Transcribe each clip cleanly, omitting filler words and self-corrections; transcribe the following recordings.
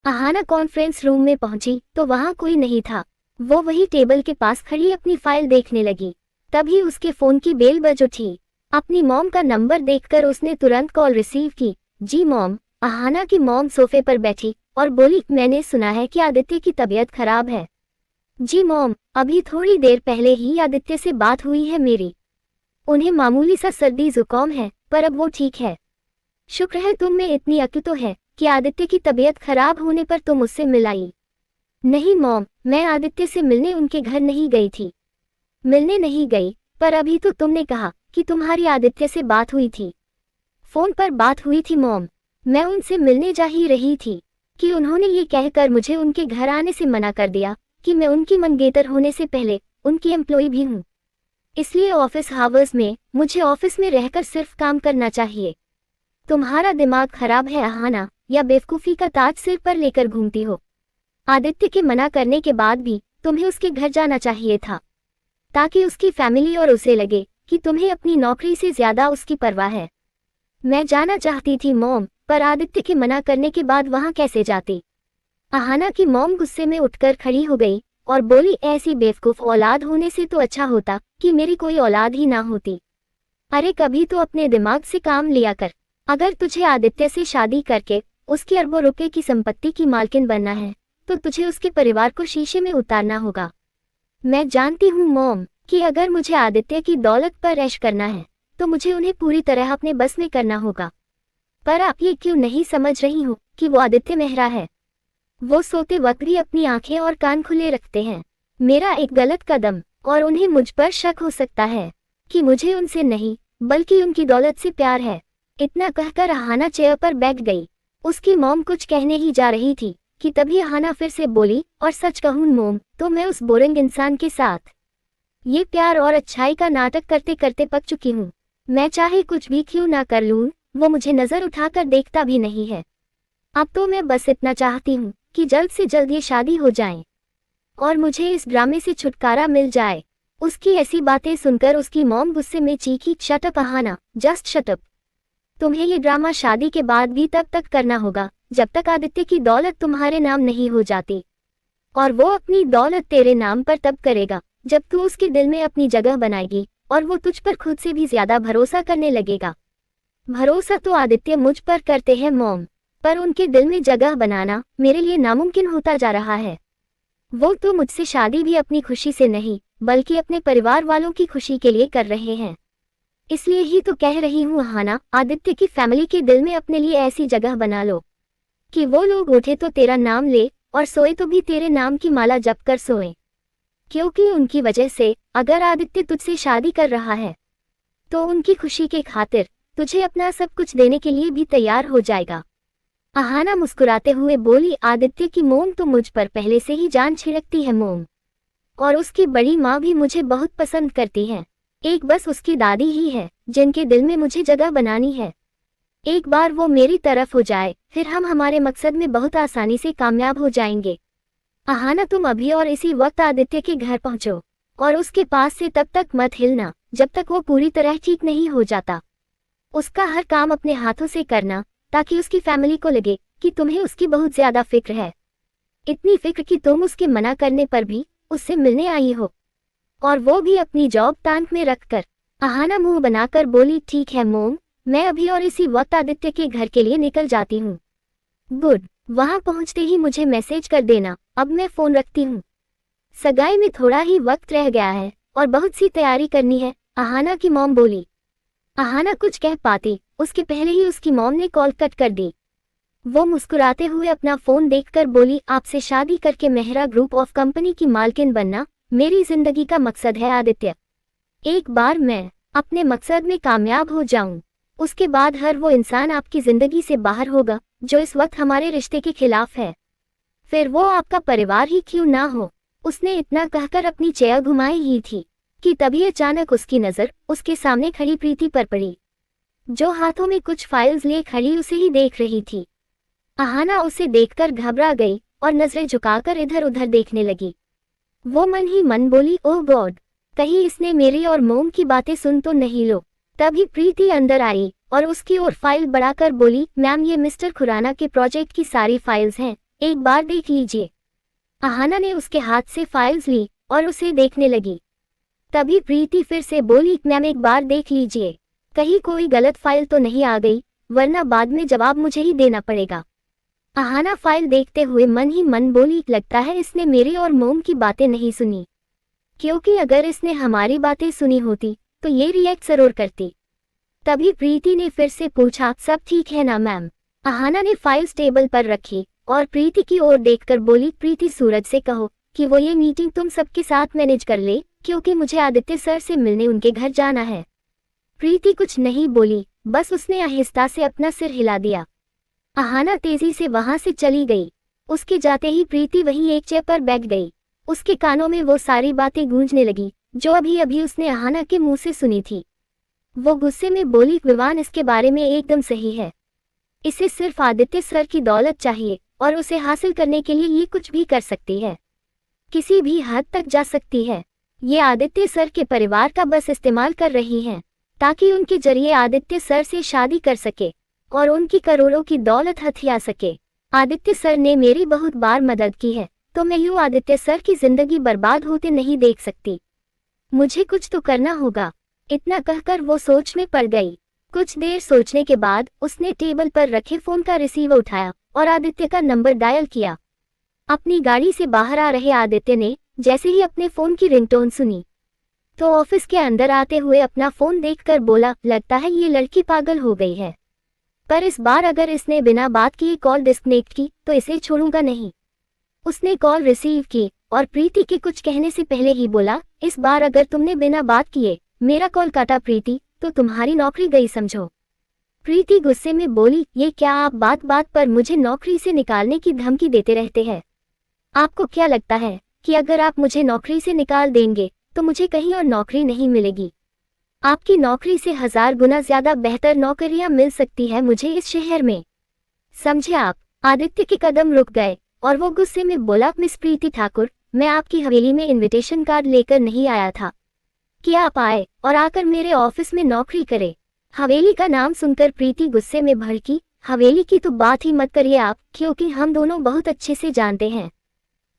Ahana conference room में पहुंची तो वहां कोई नहीं था। वो वही टेबल के पास खड़ी अपनी फाइल देखने लगी। तभी उसके फोन की बेल बज उठी। अपनी मॉम का नंबर देखकर उसने तुरंत कॉल रिसीव की। जी मॉम। अहाना की मॉम सोफे पर बैठी और बोली, मैंने सुना है कि आदित्य की तबीयत खराब है। जी मॉम, अभी थोड़ी देर पहले ही आदित्य से बात हुई है मेरी। उन्हें मामूली सा सर्दी जुकाम है, पर अब वो ठीक है। शुक्र है तुम में इतनी अक्ल तो है कि आदित्य की तबीयत खराब होने पर तुम उससे मिलाई। नहीं मॉम, मैं आदित्य से मिलने उनके घर नहीं गई थी। मिलने नहीं गई, पर अभी तो तुमने कहा कि तुम्हारी आदित्य से बात हुई थी। फोन पर बात हुई थी मॉम। मैं उनसे मिलने जा ही रही थी कि उन्होंने ये कहकर मुझे उनके घर आने से मना कर दिया कि मैं उनकी मंगेतर होने से पहले उनकी एम्प्लॉय भी हूँ। इसलिए ऑफिस हावर्स में मुझे ऑफिस में रहकर सिर्फ काम करना चाहिए। तुम्हारा दिमाग खराब है अहाना, या बेवकूफ़ी का ताज सिर पर लेकर घूमती हो? आदित्य के मना करने के बाद भी तुम्हें उसके घर जाना चाहिए था, ताकि उसकी फैमिली और उसे लगे कि तुम्हें अपनी नौकरी से ज्यादा उसकी परवाह है। मैं जाना चाहती थी मॉम, पर आदित्य के मना करने के बाद वहां कैसे जाती? अहाना की मॉम गुस्से में उठकर खड़ी हो गई और बोली, ऐसी बेवकूफ औलाद होने से तो अच्छा होता कि मेरी कोई औलाद ही ना होती। अरे कभी तो अपने दिमाग से काम लिया कर। अगर तुझे आदित्य से शादी करके उसकी अरबों रुपए की संपत्ति की मालकिन बनना है तो तुझे उसके परिवार को शीशे में उतारना होगा। मैं जानती हूँ मॉम कि अगर मुझे आदित्य की दौलत पर ऐश करना है तो मुझे उन्हें पूरी तरह अपने बस में करना होगा। पर आप ये क्यों नहीं समझ रही हो कि वो आदित्य मेहरा है? वो सोते वक्त भी अपनी आंखें और कान खुले रखते हैं। मेरा एक गलत कदम और उन्हें मुझ पर शक हो सकता है कि मुझे उनसे नहीं बल्कि उनकी दौलत से प्यार है। इतना कहकर अहाना चेयर पर बैठ गई। उसकी मॉम कुछ कहने ही जा रही थी कि तभी अहाना फिर से बोली, और सच कहूं मॉम तो मैं उस बोरिंग इंसान के साथ ये प्यार और अच्छाई का नाटक करते करते पक चुकी हूँ। मैं चाहे कुछ भी क्यों ना कर लूँ, वो मुझे नजर उठाकर देखता भी नहीं है। अब तो मैं बस इतना चाहती हूँ कि जल्द से जल्द ये शादी हो जाए और मुझे इस ड्रामे से छुटकारा मिल जाए। उसकी ऐसी बातें सुनकर उसकी मॉम गुस्से में चीखी, shut up Ahana, just shut up. तुम्हें ये ड्रामा शादी के बाद भी तब तक करना होगा जब तक आदित्य की दौलत तुम्हारे नाम नहीं हो जाती। और वो अपनी दौलत तेरे नाम पर तब करेगा जब तू उसके दिल में अपनी जगह बनाएगी और वो तुझ पर खुद से भी ज्यादा भरोसा करने लगेगा। भरोसा तो आदित्य मुझ पर करते हैं मॉम, पर उनके दिल में जगह बनाना मेरे लिए नामुमकिन होता जा रहा है। वो तो मुझसे शादी भी अपनी खुशी से नहीं बल्कि अपने परिवार वालों की खुशी के लिए कर रहे हैं। इसलिए ही तो कह रही हूँ अहाना, आदित्य की फैमिली के दिल में अपने लिए ऐसी जगह बना लो कि वो लोग उठे तो तेरा नाम ले और सोए तो भी तेरे नाम की माला जप कर सोए। क्योंकि उनकी वजह से अगर आदित्य तुझसे शादी कर रहा है तो उनकी खुशी के खातिर तुझे अपना सब कुछ देने के लिए भी तैयार हो जाएगा। अहाना मुस्कुराते हुए बोली, आदित्य की मोम तो मुझ पर पहले से ही जान छिड़कती है मोम, और उसकी बड़ी माँ भी मुझे बहुत पसंद करती है। एक बस उसकी दादी ही है जिनके दिल में मुझे जगह बनानी है। एक बार वो मेरी तरफ हो जाए फिर हम हमारे मकसद में बहुत आसानी से कामयाब हो जाएंगे। अहाना तुम अभी और इसी वक्त आदित्य के घर पहुंचो और उसके पास से तब तक मत हिलना जब तक वो पूरी तरह ठीक नहीं हो जाता। उसका हर काम अपने हाथों से करना ताकि उसकी फैमिली को लगे कि तुम्हें उसकी बहुत ज्यादा फिक्र है। इतनी फिक्र कि तुम उसके मना करने पर भी उससे मिलने आई हो, और वो भी अपनी जॉब तांत में रखकर। अहाना मुंह बनाकर बोली, ठीक है मोम, मैं अभी और इसी वक्त आदित्य के घर के लिए निकल जाती हूँ। गुड, वहां पहुंचते ही मुझे मैसेज कर देना। अब मैं फोन रखती हूँ। सगाई में थोड़ा ही वक्त रह गया है और बहुत सी तैयारी करनी है, अहाना की मॉम बोली। अहाना कुछ कह पाती उसके पहले ही उसकी मॉम ने कॉल कट कर दी। वो मुस्कुराते हुए अपना फोन देखकर बोली, आपसे शादी करके मेहरा ग्रुप ऑफ कंपनी की मालकिन बनना मेरी जिंदगी का मकसद है आदित्य। एक बार मैं अपने मकसद में कामयाब हो जाऊं, उसके बाद हर वो इंसान आपकी जिंदगी से बाहर होगा जो इस वक्त हमारे रिश्ते के खिलाफ है, फिर वो आपका परिवार ही क्यों ना हो। उसने इतना कहकर अपनी चेयर घुमाई ही थी कि तभी अचानक उसकी नजर उसके सामने खड़ी प्रीति पर पड़ी, जो हाथों में कुछ फाइल्स लिए खड़ी उसे ही देख रही थी। अहाना उसे देखकर घबरा गई और नजरें झुकाकर इधर उधर देखने लगी। वो मन ही मन बोली, ओह गॉड, कहीं इसने मेरी और मोम की बातें सुन तो नहीं लो। तभी प्रीति अंदर आई और उसकी ओर फाइल बढ़ाकर बोली, मैम ये मिस्टर खुराना के प्रोजेक्ट की सारी फाइल्स हैं, एक बार देख लीजिए। अहाना ने उसके हाथ से फाइल्स ली और उसे देखने लगी। तभी प्रीति फिर से बोली, मैम एक बार देख लीजिए, कहीं कोई गलत फाइल तो नहीं आ गई, वरना बाद में जवाब मुझे ही देना पड़ेगा। अहाना फाइल देखते हुए मन ही मन बोली, लगता है इसने मेरी और मोम की बातें नहीं सुनी, क्योंकि अगर इसने हमारी बातें सुनी होती तो ये रिएक्ट जरूर करती। तभी प्रीति ने फिर से पूछा, सब ठीक है ना मैम? अहाना ने फाइल्स टेबल पर रखी और प्रीति की ओर देखकर बोली, प्रीति सूरज से कहो कि वो ये मीटिंग तुम सबके साथ मैनेज कर ले, क्योंकि मुझे आदित्य सर से मिलने उनके घर जाना है। प्रीति कुछ नहीं बोली, बस उसने आहिस्ता से अपना सिर हिला दिया। अहाना तेजी से वहां से चली गई। उसके जाते ही प्रीति वहीं एक चेयर पर बैठ गई। उसके कानों में वो सारी बातें गूंजने लगी जो अभी अभी उसने अहाना के मुंह से सुनी थी। वो गुस्से में बोली, विवान इसके बारे में एकदम सही है, इसे सिर्फ आदित्य सर की दौलत चाहिए और उसे हासिल करने के लिए ये कुछ भी कर सकती है, किसी भी हद तक जा सकती है। ये आदित्य सर के परिवार का बस इस्तेमाल कर रही हैं ताकि उनके जरिए आदित्य सर से शादी कर सके और उनकी करोड़ों की दौलत हथिया सके। आदित्य सर ने मेरी बहुत बार मदद की है, तो मैं यूं आदित्य सर की जिंदगी बर्बाद होते नहीं देख सकती। मुझे कुछ तो करना होगा। इतना कहकर वो सोच में पड़ गई। कुछ देर सोचने के बाद उसने टेबल पर रखे फोन का रिसीवर उठाया और आदित्य का नंबर डायल किया। अपनी गाड़ी से बाहर आ रहे आदित्य ने जैसे ही अपने फोन की रिंगटोन सुनी तो ऑफिस के अंदर आते हुए अपना फोन देखकर बोला, लगता है ये लड़की पागल हो गई है, पर इस बार अगर इसने बिना बात किए कॉल डिस्कनेक्ट की तो इसे छोड़ूंगा नहीं। उसने कॉल रिसीव की और प्रीति के कुछ कहने से पहले ही बोला, इस बार अगर तुमने बिना बात किए मेरा कॉल काटा प्रीति, तो तुम्हारी नौकरी गई समझो। प्रीति गुस्से में बोली, ये क्या आप बात बात पर मुझे नौकरी से निकालने की धमकी देते रहते हैं? आपको क्या लगता है कि अगर आप मुझे नौकरी से निकाल देंगे तो मुझे कहीं और नौकरी नहीं मिलेगी? आपकी नौकरी से 1000 गुना ज्यादा बेहतर नौकरियां मिल सकती है मुझे इस शहर में, समझे आप? आदित्य के कदम रुक गए और वो गुस्से में बोला, मिस प्रीति ठाकुर, मैं आपकी हवेली में इनविटेशन कार्ड लेकर नहीं आया था कि आप आए और आकर मेरे ऑफिस में नौकरी करे। हवेली का नाम सुनकर प्रीति गुस्से में भड़की, हवेली की तो बात ही मत करिए आप, क्योंकि हम दोनों बहुत अच्छे से जानते हैं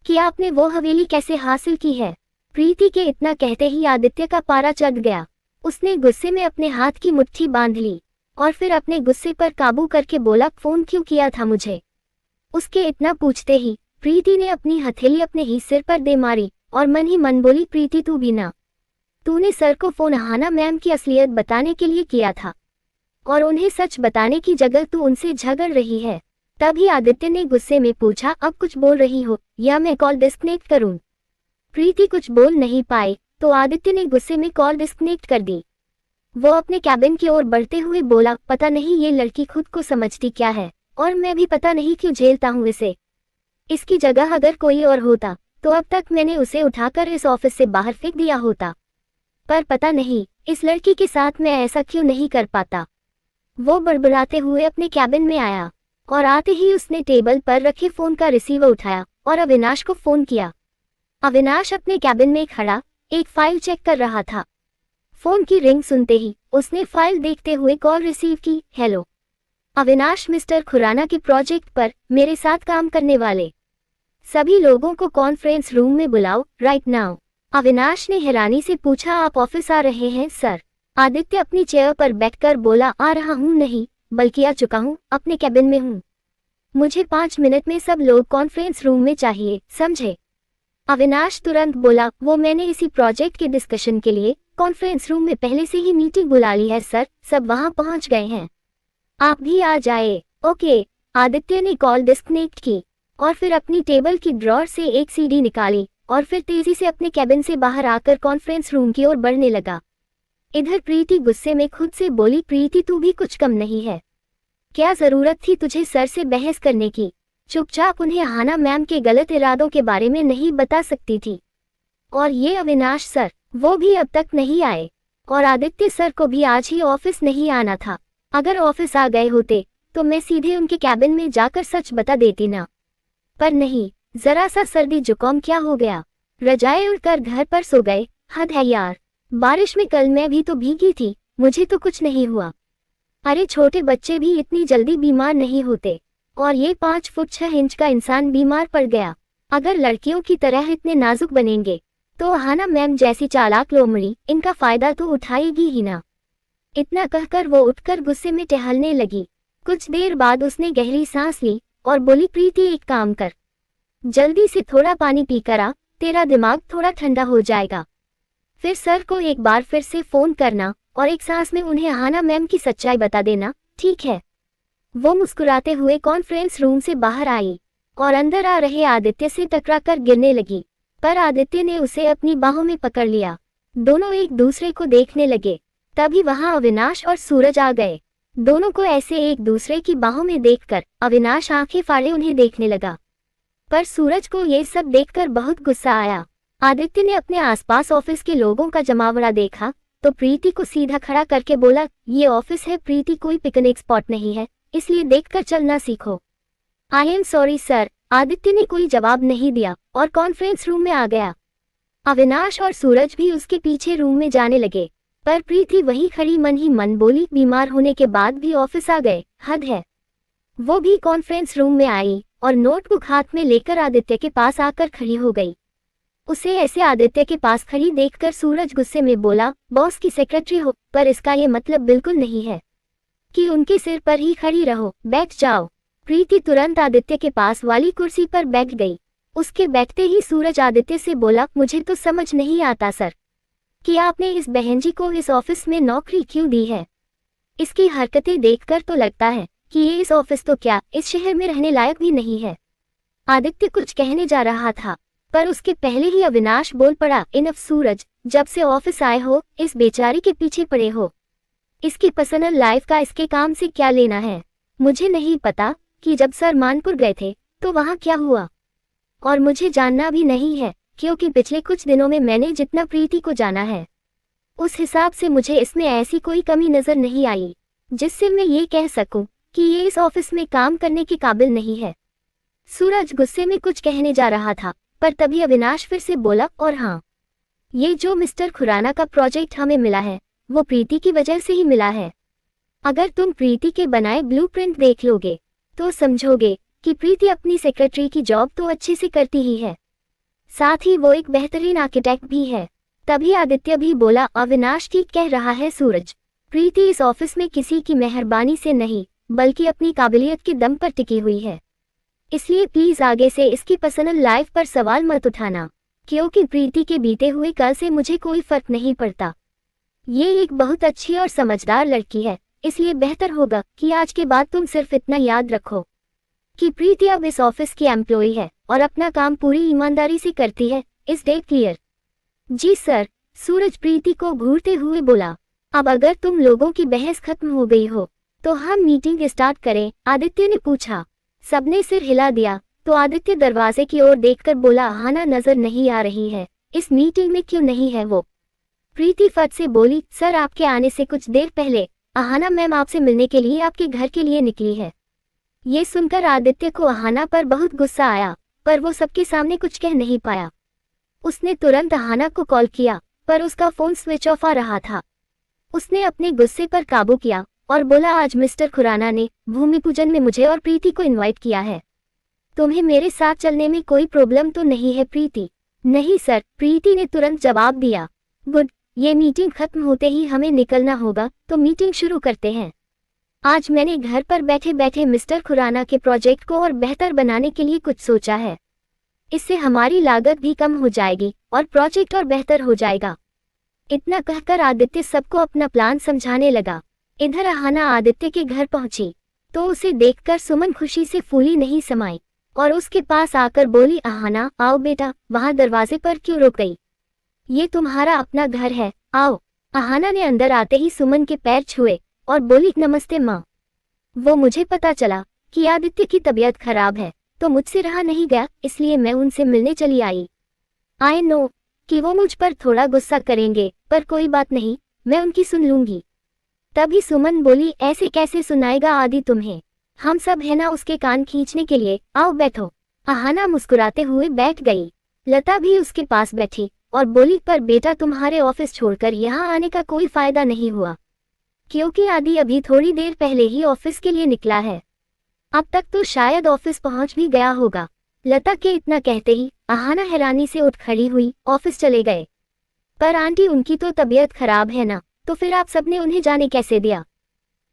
कि आपने वो हवेली कैसे हासिल की है। प्रीति के इतना कहते ही आदित्य का पारा चढ़ गया। उसने गुस्से में अपने हाथ की मुट्ठी बांध ली और फिर अपने गुस्से पर काबू करके बोला, फोन क्यों किया था मुझे? उसके इतना पूछते ही प्रीति ने अपनी हथेली अपने ही सिर पर दे मारी और मन ही मन बोली, प्रीति तू भी ना, तूने सर को फोन अहाना मैम की असलियत बताने के लिए किया था और उन्हें सच बताने की जगह तू उनसे झगड़ रही है। तभी आदित्य ने गुस्से में पूछा, अब कुछ बोल रही हो या मैं कॉल डिस्कनेक्ट करूं? प्रीति कुछ बोल नहीं पाई तो आदित्य ने गुस्से में कॉल डिस्कनेक्ट कर दी। वो अपने कैबिन की ओर बढ़ते हुए बोला, पता नहीं ये लड़की खुद को समझती क्या है और मैं भी पता नहीं क्यों झेलता हूं इसे। इसकी जगह अगर कोई और होता तो अब तक मैंने उसे उठाकर इस ऑफिस से बाहर फेंक दिया होता, पर पता नहीं इस लड़की के साथ मैं ऐसा क्यों नहीं कर पाता। वो बड़बड़ाते हुए अपने कैबिन में आया और आते ही उसने टेबल पर रखे फोन का रिसीवर उठाया और अविनाश को फोन किया। अविनाश अपने कैबिन में खड़ा एक फाइल चेक कर रहा था। फोन की रिंग सुनते ही उसने फाइल देखते हुए कॉल रिसीव की। हेलो अविनाश, मिस्टर खुराना के प्रोजेक्ट पर मेरे साथ काम करने वाले सभी लोगों को कॉन्फ्रेंस रूम में बुलाओ राइट नाउ। अविनाश ने हैरानी से पूछा, आप ऑफिस आ रहे हैं सर? आदित्य अपनी चेयर पर बैठकर बोला, आ रहा हूं नहीं बल्कि आ चुका हूं, अपने कैबिन में हूं। मुझे 5 मिनट में सब लोग कॉन्फ्रेंस रूम में चाहिए, समझे? अविनाश तुरंत बोला, वो मैंने इसी प्रोजेक्ट के डिस्कशन के लिए कॉन्फ्रेंस रूम में पहले से ही मीटिंग बुला ली है सर, सब वहां पहुंच गए हैं, आप भी आ जाए। ओके। आदित्य ने कॉल डिस्कनेक्ट की और फिर अपनी टेबल की ड्रॉर से एक सीडी निकाली और फिर तेजी से अपने कैबिन से बाहर आकर कॉन्फ्रेंस रूम की ओर बढ़ने लगा। इधर प्रीति गुस्से में खुद से बोली, प्रीति तू भी कुछ कम नहीं है, क्या जरूरत थी तुझे सर से बहस करने की? चुपचाप उन्हें अहाना मैम के गलत इरादों के बारे में नहीं बता सकती थी? और ये अविनाश सर, वो भी अब तक नहीं आए और आदित्य सर को भी आज ही ऑफिस नहीं आना था। अगर ऑफिस आ गए होते तो मैं सीधे उनके कैबिन में जाकर सच बता देती ना, पर नहीं, जरा सा सर्दी जुकाम क्या हो गया, रजाई उड़कर घर पर सो गए। हद है यार, बारिश में कल मैं भी तो भीगी थी, मुझे तो कुछ नहीं हुआ। अरे छोटे बच्चे भी इतनी जल्दी बीमार नहीं होते। और ये 5 फुट 6 इंच का इंसान बीमार पड़ गया। अगर लड़कियों की तरह इतने नाजुक बनेंगे तो अहाना मैम जैसी चालाक लोमड़ी इनका फायदा तो उठाएगी ही ना। इतना कहकर वो उठकर गुस्से में टहलने लगी। कुछ देर बाद उसने गहरी सांस ली और बोली, प्रीति एक काम कर, जल्दी से थोड़ा पानी पीकर आ, तेरा दिमाग थोड़ा ठंडा हो जाएगा। फिर सर को एक बार फिर से फोन करना और एक सांस में उन्हें अहाना मैम की सच्चाई बता देना, ठीक है। वो मुस्कुराते हुए कॉन्फ्रेंस रूम से बाहर आई और अंदर आ रहे आदित्य से टकराकर गिरने लगी, पर आदित्य ने उसे अपनी बाहों में पकड़ लिया। दोनों एक दूसरे को देखने लगे। तभी वहां अविनाश और सूरज आ गए। दोनों को ऐसे एक दूसरे की बाहों में देखकर अविनाश आंखें फाड़े उन्हें देखने लगा, पर सूरज को ये सब देखकर बहुत गुस्सा आया। आदित्य ने अपने आसपास ऑफिस के लोगों का जमावड़ा देखा तो प्रीति को सीधा खड़ा करके बोला, ये ऑफिस है प्रीति, कोई पिकनिक स्पॉट नहीं है, इसलिए देखकर चलना सीखो। I am sorry sir. Aditya ने कोई जवाब नहीं दिया और कॉन्फ्रेंस रूम में आ गया। अविनाश और सूरज भी उसके पीछे रूम में जाने लगे, पर प्रीति वहीं खड़ी मन ही मन बोली, बीमार होने के बाद भी ऑफिस आ गए, हद है। वो भी कॉन्फ्रेंस रूम में आई और नोटबुक हाथ में लेकर आदित्य के पास आकर खड़ी हो गई। उसे ऐसे आदित्य के पास खड़ी देखकर सूरज गुस्से में बोला, बॉस की सेक्रेटरी हो, पर इसका ये मतलब बिल्कुल नहीं है कि उनके सिर पर ही खड़ी रहो, बैठ जाओ। प्रीति तुरंत आदित्य के पास वाली कुर्सी पर बैठ गई। उसके बैठते ही सूरज आदित्य से बोला, मुझे तो समझ नहीं आता सर कि आपने इस बहन जी को इस ऑफिस में नौकरी क्यों दी है। इसकी हरकतें देखकर तो लगता है कि ये इस ऑफिस तो क्या इस शहर में रहने लायक भी नहीं है। आदित्य कुछ कहने जा रहा था, पर उसके पहले ही अविनाश बोल पड़ा, इनफ सूरज, जब से ऑफिस आए हो इस बेचारी के पीछे पड़े हो। इसकी पर्सनल लाइफ का इसके काम से क्या लेना है। मुझे नहीं पता कि जब सर मानपुर गए थे तो वहां क्या हुआ, और मुझे जानना भी नहीं है, क्योंकि पिछले कुछ दिनों में मैंने जितना प्रीति को जाना है उस हिसाब से मुझे इसमें ऐसी कोई कमी नजर नहीं आई जिससे मैं ये कह सकूं कि ये इस ऑफिस में काम करने के काबिल नहीं है। सूरज गुस्से में कुछ कहने जा रहा था, पर तभी अविनाश फिर से बोला, और हाँ, ये जो मिस्टर खुराना का प्रोजेक्ट हमें मिला है वो प्रीति की वजह से ही मिला है। अगर तुम प्रीति के बनाए ब्लूप्रिंट देख लोगे तो समझोगे कि प्रीति अपनी सेक्रेटरी की जॉब तो अच्छे से करती ही है, साथ ही वो एक बेहतरीन आर्किटेक्ट भी है। तभी आदित्य भी बोला, अविनाश ठीक कह रहा है सूरज, प्रीति इस ऑफिस में किसी की मेहरबानी से नहीं बल्कि अपनी काबिलियत के दम पर टिकी हुई है, इसलिए प्लीज आगे से इसकी पर्सनल लाइफ पर सवाल मत उठाना, क्योंकि प्रीति के बीते हुए कल से मुझे कोई फर्क नहीं पड़ता। ये एक बहुत अच्छी और समझदार लड़की है, इसलिए बेहतर होगा कि आज के बाद तुम सिर्फ इतना याद रखो कि प्रीति अब इस ऑफिस की एम्प्लॉई है और अपना काम पूरी ईमानदारी से करती है। इस डे क्लियर? जी सर, सूरज प्रीति को घूरते हुए बोला। अब अगर तुम लोगों की बहस खत्म हो गई हो तो हम मीटिंग स्टार्ट करें, आदित्य ने पूछा। सबने सिर हिला दिया तो आदित्य दरवाजे की ओर देखकर बोला, अहाना नजर नहीं आ रही है, इस मीटिंग में क्यों नहीं है वो? प्रीति फट से बोली, सर आपके आने से कुछ देर पहले अहाना मैम आपसे मिलने के लिए आपके घर के लिए निकली है। ये सुनकर आदित्य को अहाना पर बहुत गुस्सा आया, पर वो सबके सामने कुछ कह नहीं पाया। उसने तुरंत अहाना को कॉल किया, पर उसका फोन स्विच ऑफ आ रहा था। उसने अपने गुस्से पर काबू किया और बोला, आज मिस्टर खुराना ने भूमि पूजन में मुझे और प्रीति को इनवाइट किया है। तुम्हें मेरे साथ चलने में कोई प्रॉब्लम तो नहीं है प्रीति? नहीं सर, प्रीति ने तुरंत जवाब दिया। गुड, ये मीटिंग खत्म होते ही हमें निकलना होगा, तो मीटिंग शुरू करते हैं। आज मैंने घर पर बैठे बैठे मिस्टर खुराना के प्रोजेक्ट को और बेहतर बनाने के लिए कुछ सोचा है। इससे हमारी लागत भी कम हो जाएगी और प्रोजेक्ट और बेहतर हो जाएगा। इतना कहकर आदित्य सबको अपना प्लान समझाने लगा। इधर अहाना आदित्य के घर पहुंची तो उसे देखकर सुमन खुशी से फूली नहीं समाई और उसके पास आकर बोली, अहाना आओ बेटा, वहां दरवाजे पर क्यों रुक गई? ये तुम्हारा अपना घर है, आओ। अहाना ने अंदर आते ही सुमन के पैर छुए और बोली, नमस्ते माँ। वो मुझे पता चला कि आदित्य की तबीयत खराब है तो मुझसे रहा नहीं गया, इसलिए मैं उनसे मिलने चली आई। आई नो कि वो मुझ पर थोड़ा गुस्सा करेंगे, पर कोई बात नहीं, मैं उनकी सुन लूंगी। तभी सुमन बोली, ऐसे कैसे सुनाएगा आदि तुम्हें, हम सब है ना उसके कान खींचने के लिए, आओ बैठो। अहाना मुस्कुराते हुए बैठ गई। लता भी उसके पास बैठी और बोली, पर बेटा तुम्हारे ऑफिस छोड़कर यहाँ आने का कोई फायदा नहीं हुआ, क्योंकि आदि अभी थोड़ी देर पहले ही ऑफिस के लिए निकला है। अब तक तो शायद ऑफिस पहुंच भी गया होगा। लता के इतना कहते ही अहाना हैरानी से उठ खड़ी हुई, ऑफिस चले गए। पर आंटी उनकी तो तबीयत खराब है ना, तो फिर आप सबने उन्हें जाने कैसे दिया?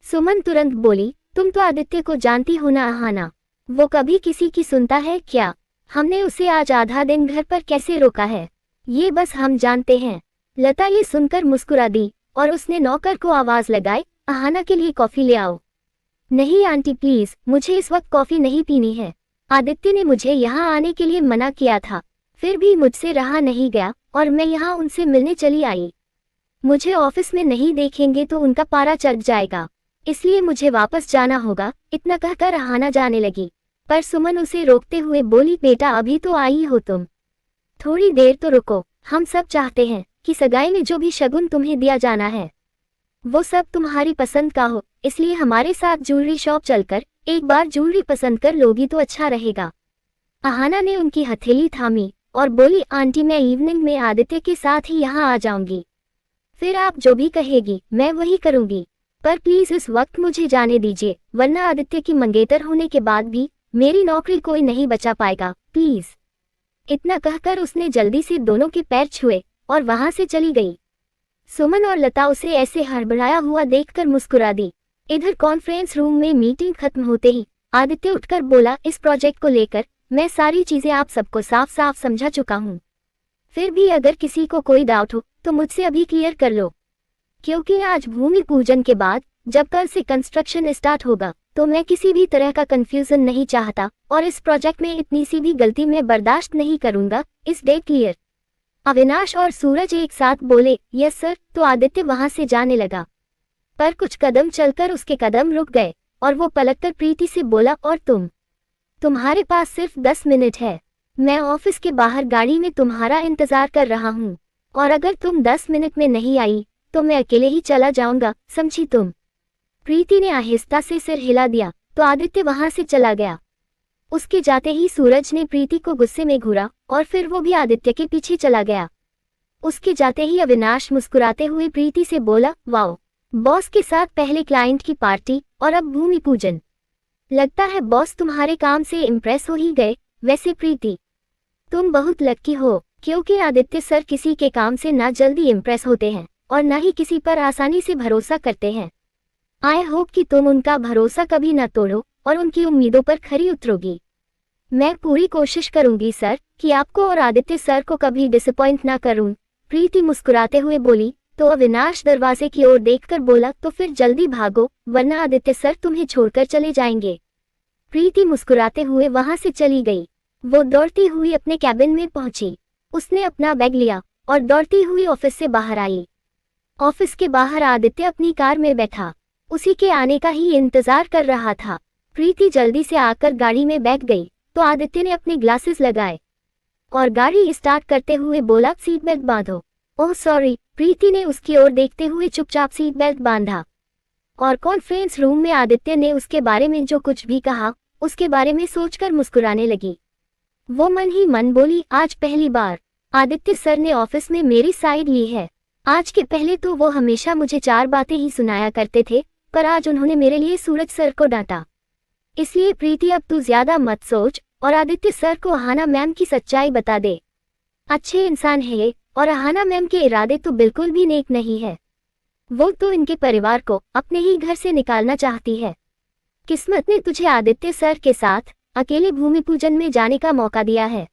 सुमन तुरंत बोली, तुम तो आदित्य को जानती हो ना अहाना, वो कभी किसी की सुनता है क्या? हमने उसे आज आधा दिन घर पर कैसे रोका है, ये बस हम जानते हैं। लता ये सुनकर मुस्कुरा दी और उसने नौकर को आवाज लगाई, अहाना के लिए कॉफी ले आओ। नहीं आंटी प्लीज, मुझे इस वक्त कॉफी नहीं पीनी है। आदित्य ने मुझे यहाँ आने के लिए मना किया था, फिर भी मुझसे रहा नहीं गया और मैं यहाँ उनसे मिलने चली आई। मुझे ऑफिस में नहीं देखेंगे तो उनका पारा चढ़ जाएगा, इसलिए मुझे वापस जाना होगा। इतना कहकर अहाना जाने लगी, पर सुमन उसे रोकते हुए बोली, बेटा अभी तो आई हो तुम, थोड़ी देर तो रुको। हम सब चाहते हैं कि सगाई में जो भी शगुन तुम्हें दिया जाना है वो सब तुम्हारी पसंद का हो, इसलिए हमारे साथ ज्वेलरी शॉप चलकर एक बार ज्वेलरी पसंद कर लोगी तो अच्छा रहेगा। अहाना ने उनकी हथेली थामी और बोली, आंटी मैं इवनिंग में आदित्य के साथ ही यहाँ आ जाऊंगी, फिर आप जो भी कहेगी मैं वही करूंगी, पर प्लीज इस वक्त मुझे जाने दीजिए, वरना आदित्य की मंगेतर होने के बाद भी मेरी नौकरी कोई नहीं बचा पाएगा, प्लीज। इतना कहकर उसने जल्दी से दोनों के पैर छुए और वहां से चली गई। सुमन और लता उसे ऐसे हड़बड़ाया हुआ देखकर मुस्कुरा दी। इधर कॉन्फ्रेंस रूम में मीटिंग खत्म होते ही आदित्य उठकर बोला, इस प्रोजेक्ट को लेकर मैं सारी चीजें आप सबको साफ साफ समझा चुका हूँ, फिर भी अगर किसी को कोई डाउट हो तो मुझसे अभी क्लियर कर लो, क्योंकि आज भूमि पूजन के बाद जब कल से कंस्ट्रक्शन स्टार्ट होगा तो मैं किसी भी तरह का कंफ्यूजन नहीं चाहता और इस प्रोजेक्ट में इतनी सी भी गलती मैं बर्दाश्त नहीं करूंगा। इस डे क्लियर? अविनाश और सूरज एक साथ बोले, यस सर। तो आदित्य वहां से जाने लगा, पर कुछ कदम चलकर उसके कदम रुक गए और वो पलटकर प्रीति से बोला, और तुम्हारे पास सिर्फ 10 मिनट है, मैं ऑफिस के बाहर गाड़ी में तुम्हारा इंतजार कर रहा हूँ, और अगर तुम 10 मिनट में नहीं आई तो मैं अकेले ही चला जाऊंगा, समझी तुम? प्रीति ने आहिस्ता से सिर हिला दिया तो आदित्य वहां से चला गया। उसके जाते ही सूरज ने प्रीति को गुस्से में घूरा और फिर वो भी आदित्य के पीछे चला गया। उसके जाते ही अविनाश मुस्कुराते हुए प्रीति से बोला, वाओ, बॉस के साथ पहले क्लाइंट की पार्टी और अब भूमि पूजन, लगता है बॉस तुम्हारे काम से इम्प्रेस हो ही गए। वैसे प्रीति तुम बहुत लक्की हो, क्योंकि आदित्य सर किसी के काम से ना जल्दी इम्प्रेस होते हैं और ना ही किसी पर आसानी से भरोसा करते हैं। आई होप कि तुम उनका भरोसा कभी न तोड़ो और उनकी उम्मीदों पर खरी उतरोगी। मैं पूरी कोशिश करूंगी सर कि आपको और आदित्य सर को कभी डिसअपॉइंट ना करूं, प्रीति मुस्कुराते हुए बोली। तो अविनाश दरवाजे की ओर देखकर बोला, तो फिर जल्दी भागो वरना आदित्य सर तुम्हें छोड़कर चले जाएंगे। प्रीति मुस्कुराते हुए वहां से चली गई। वो दौड़ती हुई अपने कैबिन में पहुंची, उसने अपना बैग लिया और दौड़ती हुई ऑफिस से बाहर आई। ऑफिस के बाहर आदित्य अपनी कार में बैठा उसी के आने का ही इंतजार कर रहा था। प्रीति जल्दी से आकर गाड़ी में बैठ गई तो आदित्य ने अपने ग्लासेस लगाए और गाड़ी स्टार्ट करते हुए बोला, सीट बेल्ट बांधो। ओह सॉरी, प्रीति ने उसकी ओर देखते हुए चुपचाप सीट बेल्ट बांधा। और कॉन्फ्रेंस रूम में आदित्य ने उसके बारे में जो कुछ भी कहा उसके बारे में सोचकर मुस्कुराने लगी। वो मन ही मन बोली, आज पहली बार आदित्य सर ने ऑफिस में मेरी साइड ली है। आज के पहले तो वो हमेशा मुझे 4 बातें ही सुनाया करते थे, पर आज उन्होंने मेरे लिए सूरज सर को डांटा। इसलिए प्रीति अब तू ज्यादा मत सोच और आदित्य सर को अहाना मैम की सच्चाई बता दे। अच्छे इंसान है ये और अहाना मैम के इरादे तो बिल्कुल भी नेक नहीं है। वो तो इनके परिवार को अपने ही घर से निकालना चाहती है। किस्मत ने तुझे आदित्य सर के साथ अकेले भूमि पूजन में जाने का मौका दिया है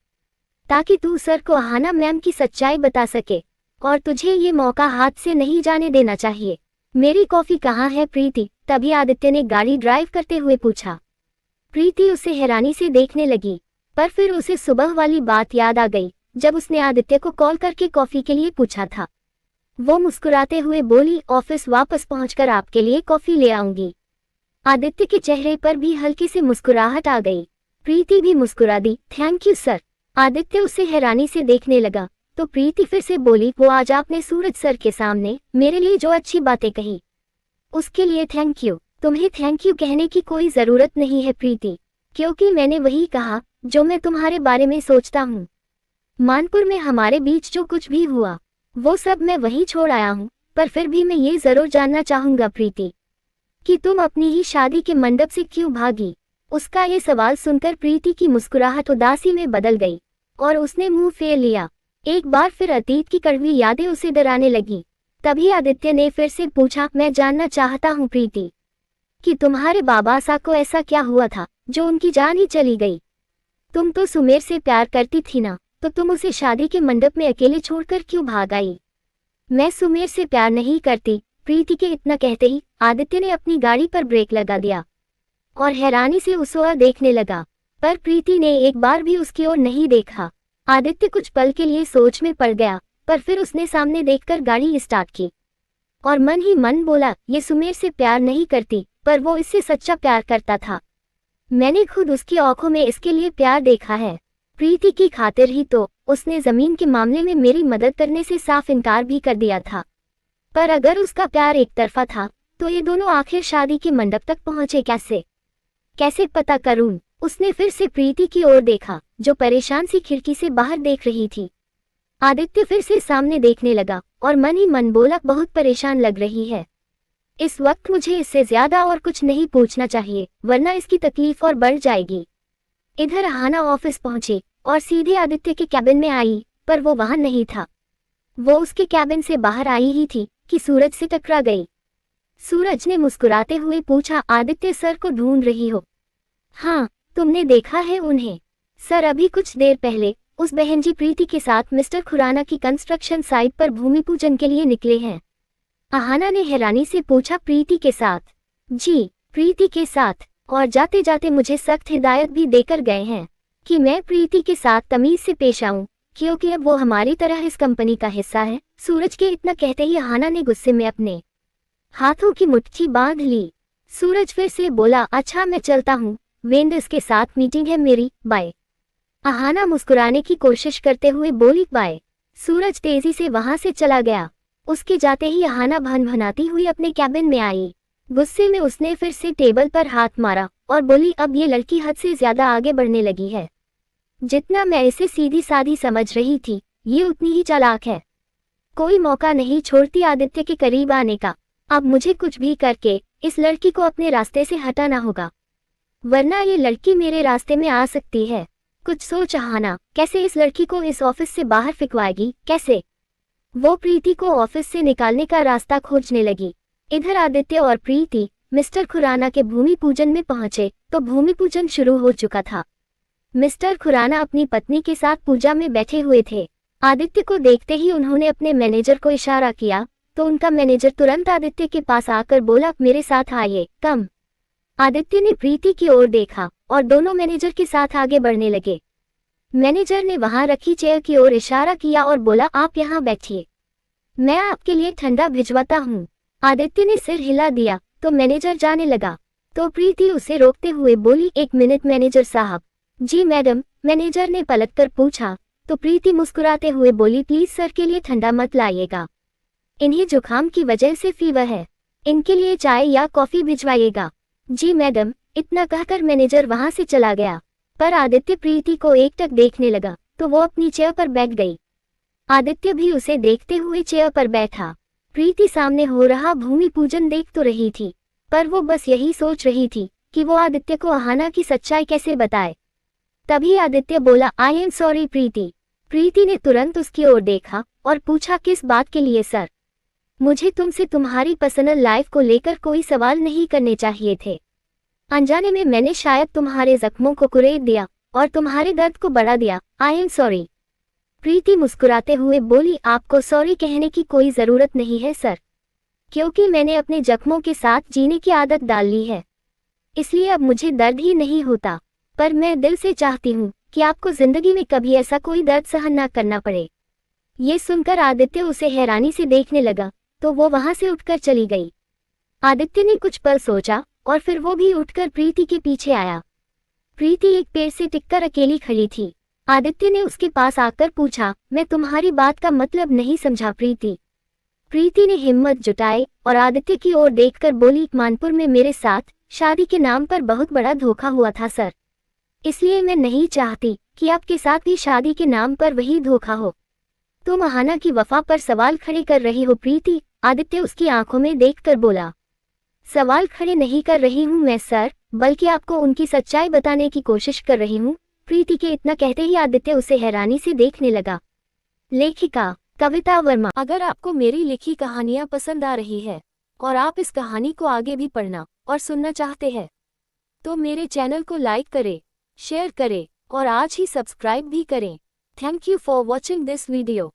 ताकि तू सर को अहाना मैम की सच्चाई बता सके, और तुझे ये मौका हाथ से नहीं जाने देना चाहिए। मेरी कॉफी कहाँ है प्रीति? तभी आदित्य ने गाड़ी ड्राइव करते हुए पूछा। प्रीति उसे हैरानी से देखने लगी, पर फिर उसे सुबह वाली बात याद आ गई जब उसने आदित्य को कॉल करके कॉफी के लिए पूछा था। वो मुस्कुराते हुए बोली, ऑफिस वापस पहुंचकर आपके लिए कॉफी ले आऊंगी। आदित्य के चेहरे पर भी हल्की सी मुस्कुराहट आ गई। प्रीति भी मुस्कुरा दी, थैंक यू सर। आदित्य उसे हैरानी से देखने लगा तो प्रीति फिर से बोली, वो आज आपने सूरज सर के सामने मेरे लिए जो अच्छी बातें कही उसके लिए थैंक यू। तुम्हें थैंक यू कहने की कोई जरूरत नहीं है प्रीति, क्योंकि मैंने वही कहा जो मैं तुम्हारे बारे में सोचता हूँ। मानपुर में हमारे बीच जो कुछ भी हुआ वो सब मैं वहीं छोड़ आया हूँ, पर फिर भी मैं ये जरूर जानना चाहूंगा प्रीति कि तुम अपनी ही शादी के मंडप से क्यों भागी। उसका ये सवाल सुनकर प्रीति की मुस्कुराहट उदासी में बदल गई और उसने मुंह फेर लिया। एक बार फिर अतीत की कड़वी यादें उसे डराने लगी। तभी आदित्य ने फिर से पूछा, मैं जानना चाहता हूँ प्रीति कि तुम्हारे बाबा सा को ऐसा क्या हुआ था जो उनकी जान ही चली गई। तुम तो सुमेर से प्यार करती थी ना, तो तुम उसे शादी के मंडप में अकेले छोड़कर क्यों भाग आई? मैं सुमेर से प्यार नहीं करती। प्रीति के इतना कहते ही आदित्य ने अपनी गाड़ी पर ब्रेक लगा दिया और हैरानी से उस ओर देखने लगा, पर प्रीति ने एक बार भी उसकी ओर नहीं देखा। आदित्य कुछ पल के लिए सोच में पड़ गया, पर फिर उसने सामने देखकर गाड़ी स्टार्ट की और मन ही मन बोला, ये सुमेर से प्यार नहीं करती, पर वो इससे सच्चा प्यार करता था। मैंने खुद उसकी आंखों में इसके लिए प्यार देखा है। प्रीति की खातिर ही तो उसने जमीन के मामले में मेरी मदद करने से साफ इनकार भी कर दिया था। पर अगर उसका प्यार एक तरफा था तो ये दोनों आखिर शादी के मंडप तक पहुंचे कैसे पता करूं? उसने फिर से प्रीति की ओर देखा जो परेशान सी खिड़की से बाहर देख रही थी। आदित्य फिर से सामने देखने लगा और मन ही मन बोला, बहुत परेशान लग रही है। इस वक्त मुझे इससे ज्यादा और कुछ नहीं पूछना चाहिए, वरना इसकी तकलीफ और बढ़ जाएगी। इधर अहाना ऑफिस पहुंची और सीधे आदित्य के कैबिन में आई, पर वो वहां नहीं था। वो उसके कैबिन से बाहर आई ही थी कि सूरज से टकरा गई। सूरज ने मुस्कुराते हुए पूछा, आदित्य सर को ढूंढ रही हो? हाँ, तुमने देखा है उन्हें? सर अभी कुछ देर पहले उस बहन जी प्रीति के साथ मिस्टर खुराना की कंस्ट्रक्शन साइट पर भूमि पूजन के लिए निकले हैं। अहाना ने हैरानी से पूछा, प्रीति के साथ? जी, प्रीति के साथ, और जाते जाते मुझे सख्त हिदायत भी देकर गए हैं कि मैं प्रीति के साथ तमीज से पेश आऊं, क्योंकि अब वो हमारी तरह इस कंपनी का हिस्सा है। सूरज के इतना कहते ही अहाना ने गुस्से में अपने हाथों की मुट्ठी बांध ली। सूरज फिर से बोला, अच्छा मैं चलता हूँ, वेंडर्स के साथ मीटिंग है मेरी, बाय। अहाना मुस्कुराने की कोशिश करते हुए बोली, बाय। सूरज तेजी से वहां से चला गया। उसके जाते ही अहाना भनभनाती हुई अपने कैबिन में आई। गुस्से में उसने फिर से टेबल पर हाथ मारा और बोली, अब ये लड़की हद से ज्यादा आगे बढ़ने लगी है। जितना मैं इसे सीधी साधी समझ रही थी, ये उतनी ही चालाक है। कोई मौका नहीं छोड़ती आदित्य के करीब आने का। अब मुझे कुछ भी करके इस लड़की को अपने रास्ते से हटाना होगा, वरना ये लड़की मेरे रास्ते में आ सकती है। कुछ सोच अहाना, कैसे इस लड़की को इस ऑफिस से बाहर फिकवाएगी, कैसे? वो प्रीति को ऑफिस से निकालने का रास्ता खोजने लगी। इधर आदित्य और प्रीति मिस्टर खुराना के भूमि पूजन में पहुंचे तो भूमि पूजन शुरू हो चुका था। मिस्टर खुराना अपनी पत्नी के साथ पूजा में बैठे हुए थे। आदित्य को देखते ही उन्होंने अपने मैनेजर को इशारा किया तो उनका मैनेजर तुरंत आदित्य के पास आकर बोला, मेरे साथ आइए, कम। आदित्य ने प्रीति की ओर देखा और दोनों मैनेजर के साथ आगे बढ़ने लगे। मैनेजर ने वहां रखी चेयर की ओर इशारा किया और बोला, आप यहाँ बैठिए, मैं आपके लिए ठंडा भिजवाता हूँ। आदित्य ने सिर हिला दिया तो मैनेजर जाने लगा, तो प्रीति उसे रोकते हुए बोली, एक मिनट मैनेजर साहब। जी मैडम, मैनेजर ने पलटकर पूछा तो प्रीति मुस्कुराते हुए बोली, प्लीज सर के लिए ठंडा मत लाइएगा, इन्हें जुकाम की वजह से फीवर है, इनके लिए चाय या कॉफी भिजवाइएगा। जी मैडम, इतना कहकर मैनेजर वहां से चला गया। पर आदित्य प्रीति को एकटक देखने लगा तो वो अपनी चेयर पर बैठ गई। आदित्य भी उसे देखते हुए चेयर पर बैठा। प्रीति सामने हो रहा भूमि पूजन देख तो रही थी, पर वो बस यही सोच रही थी कि वो आदित्य को अहाना की सच्चाई कैसे बताए। तभी आदित्य बोला, आई एम सॉरी प्रीति। प्रीति ने तुरंत उसकी ओर देखा और पूछा, किस बात के लिए सर? मुझे तुमसे तुम्हारी पर्सनल लाइफ को लेकर कोई सवाल नहीं करने चाहिए थे। अनजाने में मैंने शायद तुम्हारे जख्मों को कुरेद दिया और तुम्हारे दर्द को बढ़ा दिया। I am sorry. प्रीति मुस्कुराते हुए बोली, आपको सॉरी कहने की कोई जरूरत नहीं है सर, क्योंकि मैंने अपने जख्मों के साथ जीने की आदत डाल ली है, इसलिए अब मुझे दर्द ही नहीं होता। पर मैं दिल से चाहती हूँ कि आपको जिंदगी में कभी ऐसा कोई दर्द सहन न करना पड़े। ये सुनकर आदित्य उसे हैरानी से देखने लगा तो वो वहां से उठकर चली गई। आदित्य ने कुछ पल सोचा और फिर वो भी उठकर प्रीति के पीछे आया। प्रीति एक पेड़ से टिककर अकेली खड़ी थी। आदित्य ने उसके पास आकर पूछा, मैं तुम्हारी बात का मतलब नहीं समझा प्रीति। प्रीति ने हिम्मत जुटाई और आदित्य की ओर देखकर बोली, मानपुर में मेरे साथ शादी के नाम पर बहुत बड़ा धोखा हुआ था सर, इसलिए मैं नहीं चाहती कि आपके साथ भी शादी के नाम पर वही धोखा हो। तुम अहाना की वफा पर सवाल खड़े कर रही हो प्रीति। आदित्य उसकी आंखों में देखकर बोला। सवाल खड़े नहीं कर रही हूँ मैं सर, बल्कि आपको उनकी सच्चाई बताने की कोशिश कर रही हूँ। प्रीति के इतना कहते ही आदित्य उसे हैरानी से देखने लगा। लेखिका कविता वर्मा। अगर आपको मेरी लिखी कहानियाँ पसंद आ रही है और आप इस कहानी को आगे भी पढ़ना और सुनना चाहते हैं तो मेरे चैनल को लाइक करें, शेयर करें और आज ही सब्सक्राइब भी करें। Thank you for watching this video.